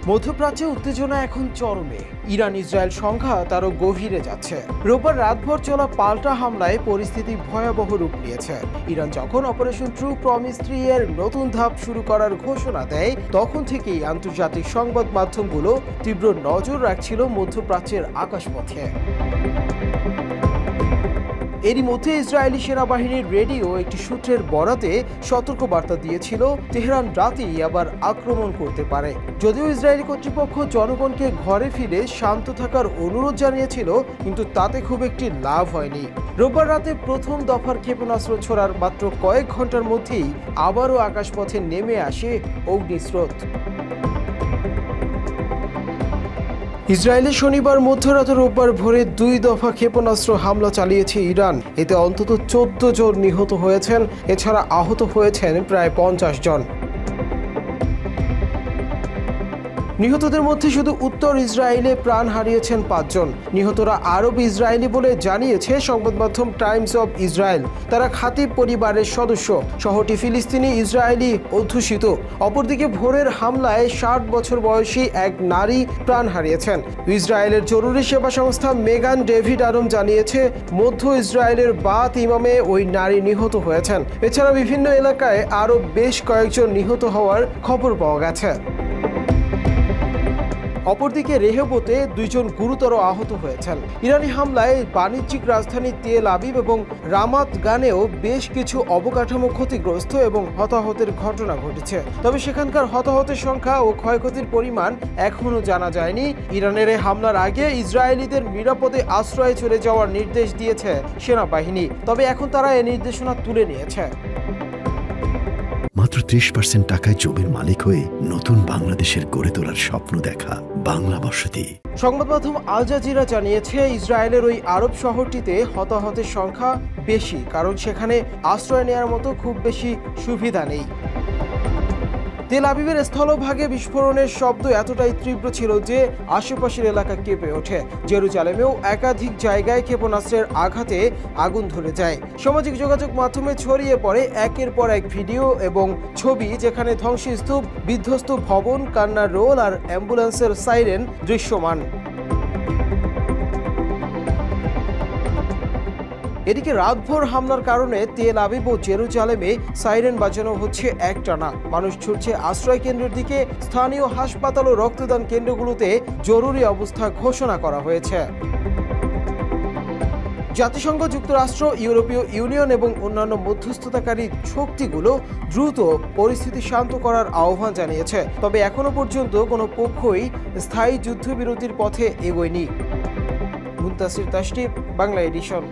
মধ্যপ্রাচ্যে উত্তেজনা এখন চরমে। ইরান ইসরায়েল সংঘাত আরও গভীরে যাচ্ছে। রোববার রাতভর চলা পাল্টা হামলায় পরিস্থিতি ভয়াবহ রূপ নিয়েছে। ইরান যখন অপারেশন ট্রু প্রমিস 3 এর নতুন ধাপ শুরু করার ঘোষণা দেয়, তখন থেকেই আন্তর্জাতিক সংবাদ মাধ্যমগুলো তীব্র নজর রাখছিল মধ্যপ্রাচ্যের আকাশপথে। এরই মধ্যে ইসরায়েলি সেনাবাহিনীর রেডিও একটি সূত্রের বরাতে সতর্কবার্তা দিয়েছিল তেহরান রাতেই আবার আক্রমণ করতে পারে। যদিও ইসরায়েলি কর্তৃপক্ষ জনগণকে ঘরে ফিরে শান্ত থাকার অনুরোধ জানিয়েছিল, কিন্তু তাতে খুব একটি লাভ হয়নি। রোববার রাতে প্রথম দফার ক্ষেপণাস্ত্র ছোড়ার মাত্র কয়েক ঘন্টার মধ্যেই আবারও আকাশপথে নেমে আসে অগ্নিস্রোত। ইসরায়েলে শনিবার মধ্যরাতে রোববার ভোরে 2 দফা ক্ষেপণাস্ত্র হামলা চালিয়েছে ইরান। এতে অন্তত 14 জন নিহত হয়েছেন, এছাড়া আহত হয়েছেন প্রায় 50 জন। নিহতদের মধ্যে শুধু উত্তর ইসরায়েলে প্রাণ হারিয়েছেন 5 জন। নিহতরা আরব ইসরায়েলি বলে জানিয়েছে সংবাদ মাধ্যম টাইমস অব ইসরায়েল। তারা খাতিব পরিবারের সদস্য। শহরটি ফিলিস্তিনি ইসরায়েলি অধ্যুষিত। অপরদিকে ভোরের হামলায় 60 বছর বয়সী এক নারী প্রাণ হারিয়েছেন। ইসরায়েলের জরুরি সেবা সংস্থা মেগান ডেভিড আরম জানিয়েছে, মধ্য ইসরায়েলের বাত ইমামে ওই নারী নিহত হয়েছেন। এছাড়া বিভিন্ন এলাকায় আরও বেশ কয়েকজন নিহত হওয়ার খবর পাওয়া গেছে। অপরদিকে রেহবোতে 2 জন গুরুতর আহত হয়েছেন। ইরানি হামলায় বাণিজ্যিক রাজধানী তেল আবিব এবং রামাত গানেও বেশ কিছু অবকাঠামো ক্ষতিগ্রস্ত এবং হতাহতের ঘটনা ঘটেছে। তবে সেখানকার হতাহতের সংখ্যা ও ক্ষয়ক্ষতির পরিমাণ এখনও জানা যায়নি। ইরানের এই হামলার আগে ইসরায়েলিদের নিরাপদে আশ্রয়ে চলে যাওয়ার নির্দেশ দিয়েছে সেনাবাহিনী। তবে এখন তারা এই নির্দেশনা তুলে নিয়েছে। মাত্র 30% টাকায় জমির মালিক হয়ে নতুন বাংলাদেশের গড়ে তোলার স্বপ্ন দেখা বাংলা বসতি। সংবাদ মাধ্যম আল জাজিরা জানিয়েছে, ইসরায়েলের ওই আরব শহরটিতে হতাহতের সংখ্যা বেশি, কারণ সেখানে আশ্রয় নেওয়ার মতো খুব বেশি সুবিধা নেই। তেল আবিবের স্থলভাগে বিস্ফোরণের শব্দ এতটাই তীব্র ছিল যে আশেপাশের এলাকা কেঁপে ওঠে। জেরুজালেমেও একাধিক জায়গায় ক্ষেপণাস্ত্রের আঘাতে আগুন ধরে যায়। সামাজিক যোগাযোগ মাধ্যমে ছড়িয়ে পড়ে একের পর এক ভিডিও এবং ছবি, যেখানে ধ্বংসস্তূপ, বিধ্বস্ত ভবন, কান্নার রোল আর অ্যাম্বুলেন্সের সাইরেন দৃশ্যমান। এদিকে রাতভর হামলার কারণে তেল আবিব ও জেরুজালেমে সাইরেন বাজানো হচ্ছে একটানা। মানুষ ছুটছে আশ্রয় কেন্দ্রের দিকে। স্থানীয় হাসপাতাল ও রক্তদান কেন্দ্রগুলোতে জরুরি অবস্থা ঘোষণা করা হয়েছে। জাতিসংঘ, যুক্তরাষ্ট্র, ইউরোপীয় ইউনিয়ন এবং অন্যান্য মধ্যস্থতাকারী শক্তিগুলো দ্রুত পরিস্থিতি শান্ত করার আহ্বান জানিয়েছে। তবে এখনো পর্যন্ত কোনো পক্ষই স্থায়ী যুদ্ধবিরতির পথে এগোয়নি। মুনতাসির তাশরিফ, বাংলা এডিশন।